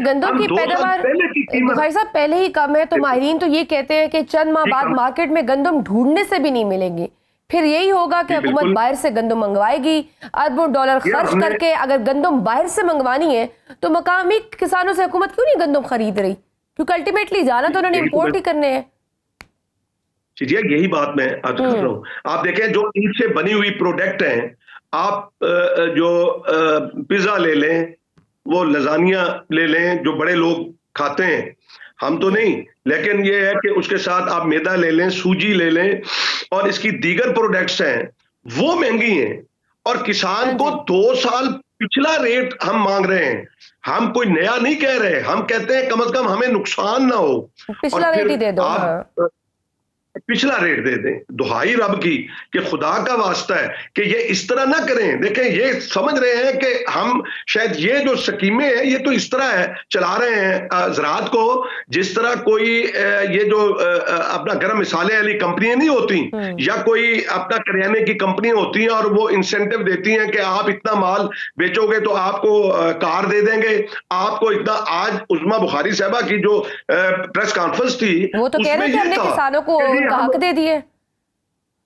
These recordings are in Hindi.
गंदम की पैदावार भाई साहब पहले ही कम है, तो माहिरीन तो ये कहते हैं कि चंद माह बाद मार्केट में गंदम ढूंढने से भी नहीं मिलेंगी। फिर यही होगा कि हुकूमत बाहर से गंदम मंगवाएगी, अरबों डॉलर खर्च करके। अगर गंदम बाहर से मंगवानी है तो मकामी किसानों से हुकूमत क्यों नहीं गंदम खरीद रही? क्योंकि अल्टीमेटली जाना तो उन्होंने इम्पोर्ट ही करने हैं। यही बात मैं आज कर रहा हूँ। आप देखें जो ईद से बनी हुई प्रोडक्ट हैं, आप जो पिज्जा ले लें, वो लजानिया ले लें जो बड़े लोग खाते हैं, हम तो नहीं, लेकिन ये है कि उसके साथ आप मैदा ले लें, सूजी ले लें, और इसकी दीगर प्रोडक्ट्स हैं वो महंगी हैं। और किसान को 2 साल पिछला रेट हम मांग रहे हैं। हम कोई नया नहीं कह रहे, हम कहते हैं कम से कम हमें नुकसान ना हो, पिछला रेट ही दे दो। आप पिछला रेट दे दें। दुहाई रब की कि खुदा का वास्ता है कि ये इस तरह ना करें। देखें, ये समझ रहे हैं कि हम शायद ये जो स्कीमें हैं ये तो इस तरह है चला रहे हैं ज़राअत को, जिस तरह कोई ये जो अपना गरम मसाले वाली कंपनियां नहीं होती या कोई अपना करियाने की कंपनियां होती हैं और वो इंसेंटिव देती हैं कि आप इतना माल बेचोगे तो आपको कार दे देंगे, आपको इतना। आज उस्मा बुखारी साहबा की जो प्रेस कॉन्फ्रेंस थी, वो तो कह रहे थे हमने किसानों को हक दे दिए,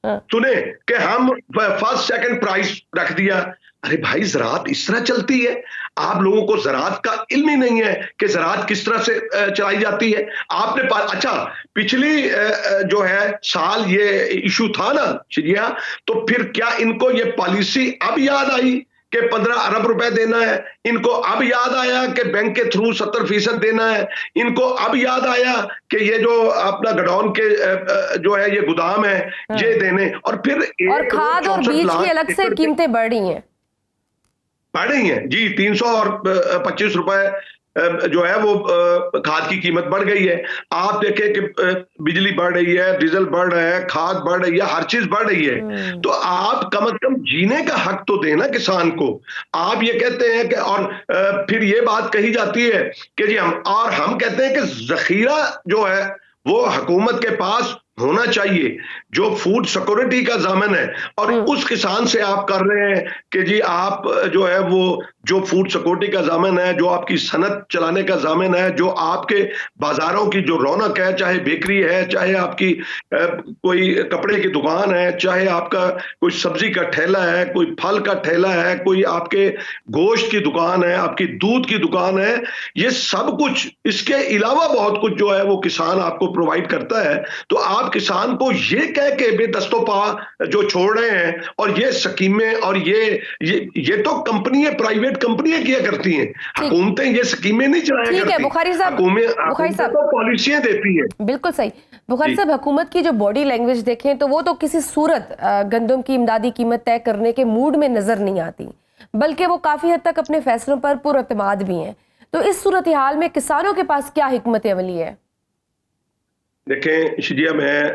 सुने कि हम फर्स्ट सेकंड प्राइस रख दिया। अरे भाई, ज़राअत इस तरह चलती है? आप लोगों को ज़राअत का इल्म ही नहीं है कि ज़राअत किस तरह से चलाई जाती है। आपने अच्छा, पिछली जो है साल ये इशू था ना चिड़िया, तो फिर क्या इनको ये पॉलिसी अब याद आई कि 15 अरब रुपए देना है? इनको अब याद आया कि बैंक के थ्रू 70% देना है? इनको अब याद आया कि ये जो अपना गडाउन के जो है ये गोदाम है ये देने? और फिर और खाद और बीज की अलग से कीमतें बढ़ रही हैं जी। 300 और 25 रुपए जो है वो खाद की कीमत बढ़ गई है। आप देखें कि बिजली बढ़ रही है, डीजल बढ़ रहा है, खाद बढ़ रही है, हर चीज बढ़ रही है। तो आप कम से कम जीने का हक तो देना किसान को। आप ये कहते हैं कि और फिर ये बात कही जाती है कि जी हम कहते हैं कि जखीरा जो है वो हुकूमत के पास होना चाहिए, जो फूड सिक्योरिटी का ज़ामन है। और उस किसान से आप कर रहे हैं कि जी आप जो है वो जो फूड सिक्योरिटी का ज़ामन है, जो आपकी सनत चलाने का ज़ामन है, जो आपके बाजारों की जो रौनक है, चाहे बेकरी है, चाहे आपकी कोई कपड़े की दुकान है, चाहे आपका कोई सब्जी का ठेला है, कोई फल का ठेला है, कोई आपके गोश्त की दुकान है, आपकी दूध की दुकान है, ये सब कुछ, इसके अलावा बहुत कुछ जो है वो किसान आपको प्रोवाइड करता है। तो आप किसान को ये कह के बेदस्तोपा जो छोड़ रहे हैं, और ये स्कीमें और ये तो कंपनियां, प्राइवेट कंपनियां किया करती हैं, हुकूमतें ये स्कीमें नहीं चलाया करती। ठीक है बुखारी साहब, तो पॉलिसियां देती है। बिल्कुल सही बुखारी साहब। हुकूमत की जो बॉडी लैंग्वेज देखें तो वो तो किसी सूरत गंदम की इमदादी कीमत तय करने के मूड में नजर नहीं आती, बल्कि वो काफी हद तक अपने फैसलों पर पुरअतमाद भी हैं। तो इस सूरत हाल में किसानों के पास क्या हिकमत अमली है? देखें शिजिया, मैं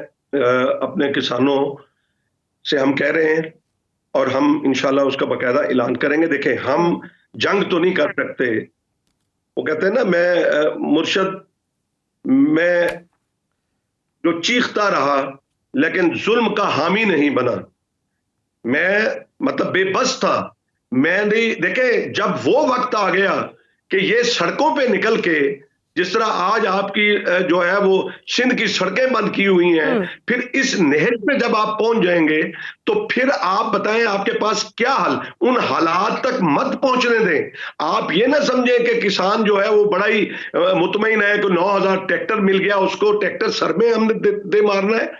अपने किसानों से हम कह रहे हैं और हम इंशाल्लाह उसका बाकायदा ऐलान करेंगे। देखें, हम जंग तो नहीं कर सकते। वो कहते हैं ना, मैं मुर्शद, मैं जो चीखता रहा लेकिन जुल्म का हामी नहीं बना। मैं मतलब बेबस था, मैं नहीं। देखे, जब वो वक्त आ गया कि ये सड़कों पे निकल के, जिस तरह आज आपकी जो है वो सिंध की सड़कें बंद की हुई हैं, फिर इस नहर पे जब आप पहुंच जाएंगे तो फिर आप बताएं आपके पास क्या हल। उन हालात तक मत पहुंचने दें। आप ये ना समझें कि किसान जो है वो बड़ा ही मुतमईन है कि 9000 ट्रैक्टर मिल गया, उसको ट्रैक्टर सर में हमने दे मारना है।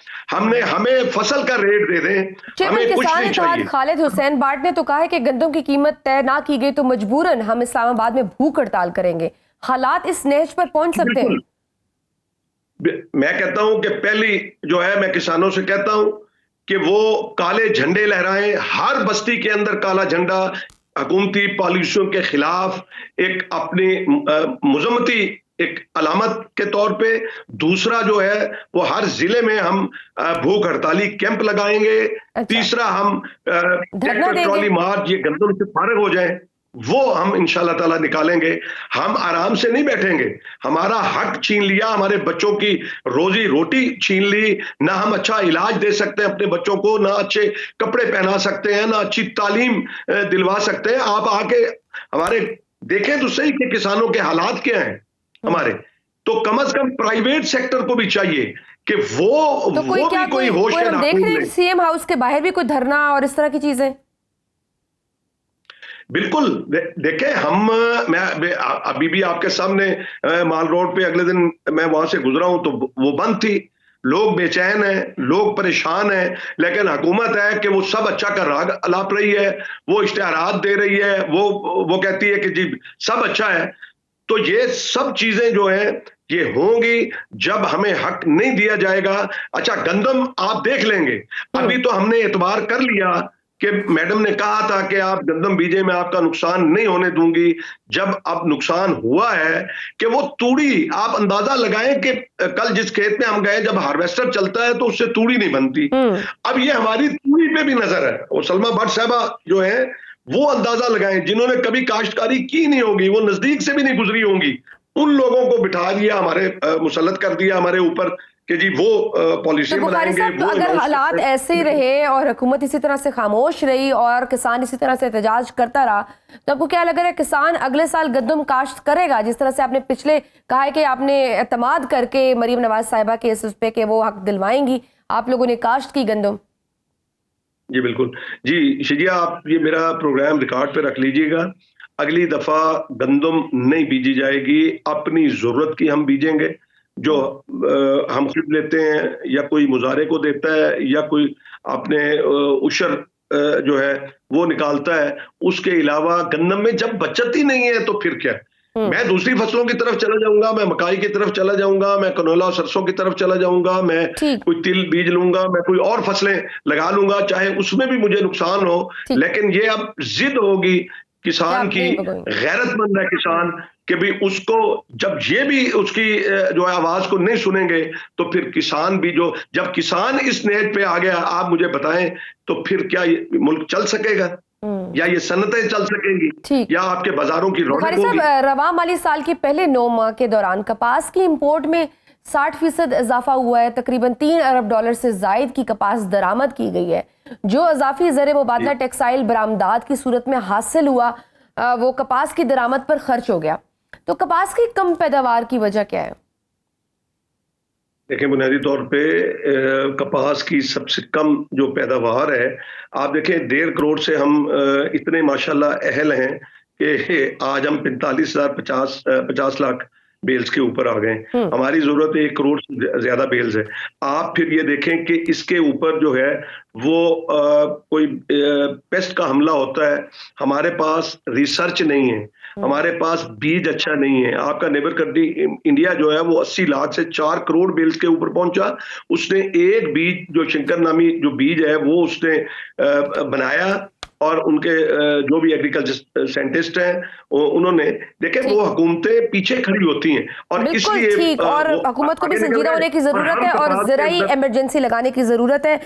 हमें फसल का रेट दे दें, हमें कुछ नहीं चाहिए। खालिद हुसैन बाट ने तो कहा है कि गंदम की कीमत तय ना की गई तो मजबूरन हम इस्लामाबाद में भूख हड़ताल करेंगे। हालात इस नहज पर पहुंच सकते हैं? मैं कहता हूं कि पहली जो है, मैं किसानों से कहता हूं कि वो काले झंडे लहराएं, हर बस्ती के अंदर काला झंडा, हुकूमती पॉलिसियों के खिलाफ एक अपनी मुजम्मती एक अलामत के तौर पे। दूसरा जो है वो हर जिले में हम भूख हड़ताली कैंप लगाएंगे। तीसरा हम ट्रॉली मार्च, ये गंदम से फारिग हो जाए, वो हम इंशाल्लाह ताला निकालेंगे। हम आराम से नहीं बैठेंगे। हमारा हक छीन लिया, हमारे बच्चों की रोजी रोटी छीन ली, ना हम अच्छा इलाज दे सकते हैं अपने बच्चों को, ना अच्छे कपड़े पहना सकते हैं, ना अच्छी तालीम दिलवा सकते हैं। आप आके हमारे देखें तो सही कि किसानों के हालात क्या हैं हमारे। तो कम से कम प्राइवेट सेक्टर को भी चाहिए कि तो कोई होश हम देख रहे हैं सीएम हाउस के बाहर भी कोई धरना और इस तरह की चीजें। बिल्कुल देखें मैं अभी भी आपके सामने माल रोड पे अगले दिन मैं वहां से गुजरा हूं तो वो बंद थी। लोग बेचैन हैं, लोग परेशान हैं, लेकिन हुकूमत है कि वो सब अच्छा कर राग अलाप रही है, वो इश्तिहारात दे रही है, वो कहती है कि जी सब अच्छा है। तो ये सब चीजें जो हैं ये होंगी जब हमें हक नहीं दिया जाएगा। अच्छा, गंदम आप देख लेंगे, अभी तो हमने एतबार कर लिया कि मैडम ने कहा था कि आप गंदम बीजे में आपका नुकसान नहीं होने दूंगी। जब अब नुकसान हुआ है कि वो तूड़ी आप अंदाजा लगाएं कि कल जिस खेत में हम गए जब हार्वेस्टर चलता है तो उससे तूड़ी नहीं बनती। अब ये हमारी तूड़ी पे भी नजर है। और सलमा भट्ट साहबा जो है वो अंदाजा लगाएं जिन्होंने कभी काश्तकारी की नहीं होगी, वो नजदीक से भी नहीं गुजरी होंगी, उन लोगों को बिठा दिया हमारे मुसल्लत कर दिया हमारे ऊपर कि जी वो पॉलिसी बनाएंगे। तो अगर हालात ऐसे ही रहे और हुकूमत इसी तरह से खामोश रही और किसान इसी तरह से एहतजाज करता रहा तो आपको क्या लग रहा है किसान अगले साल गंदम काश्त करेगा? जिस तरह से आपने पिछले कहा है कि आपने एतमाद करके मरीम नवाज साहिबा के इस पे कि वो हक दिलवाएंगी, आप लोगों ने काश्त की गंदम। जी बिल्कुल जी शिजिया, आप ये मेरा प्रोग्राम रिकॉर्ड पे रख लीजिएगा। अगली दफा गंदम नहीं बीजी जाएगी, अपनी जरूरत की हम बीजेंगे, जो हम खुद लेते हैं या कोई मुजारे को देता है या कोई अपने उशर जो है वो निकालता है। उसके अलावा गंदम में जब बचत ही नहीं है तो फिर क्या। मैं दूसरी फसलों की तरफ चला जाऊंगा, मैं मकाई की तरफ चला जाऊंगा, मैं कनोला सरसों की तरफ चला जाऊंगा, मैं कोई तिल बीज लूंगा, मैं कोई और फसलें लगा लूंगा, चाहे उसमें भी मुझे नुकसान हो। लेकिन ये अब जिद होगी किसान की, गैरतमंद है किसान कि भी उसको जब ये भी उसकी जो आवाज को नहीं सुनेंगे तो फिर किसान भी जो जब किसान इस नेट पे आ गया, आप मुझे बताएं तो फिर क्या ये मुल्क चल सकेगा या ये सनतें चल सकेंगी या आपके बाजारों की रौनक होगी? रवा माली साल के पहले 9 माह के दौरान कपास की इंपोर्ट में 60% इजाफा हुआ है। तकरीबन $3 अरब से जायद की कपास दरामद की गई है। जो इजाफी ज़र मुबादला टेक्सटाइल बरामदात की सूरत में हासिल हुआ वो कपास की दरामद पर खर्च हो गया। तो कपास की कम पैदावार की वजह क्या है? देखें, बुनियादी तौर पे कपास की सबसे कम जो पैदावार है, आप देखें 1.5 करोड़ से हम इतने माशाल्लाह अहल हैं कि आज हम 50 लाख बेल्स के ऊपर आ गए। हमारी जरूरत 1 करोड़ से ज्यादा बेल्स है। आप फिर ये देखें कि इसके ऊपर जो है वो कोई पेस्ट का हमला होता है, हमारे पास रिसर्च नहीं है, हमारे पास बीज अच्छा नहीं है। आपका नेबर कंट्री इंडिया जो है वो 80 लाख से 4 करोड़ बेल्स के ऊपर पहुंचा। उसने एक बीज जो शंकर नामी जो बीज है वो उसने बनाया और उनके जो भी एग्रीकल्चर साइंटिस्ट हैं उन्होंने देखे वो हुकूमतें पीछे खड़ी होती हैं और इसलिए और हुकूमत को भी संजीदा होने की जरूरत है और ज़राई इमरजेंसी लगाने की जरूरत है।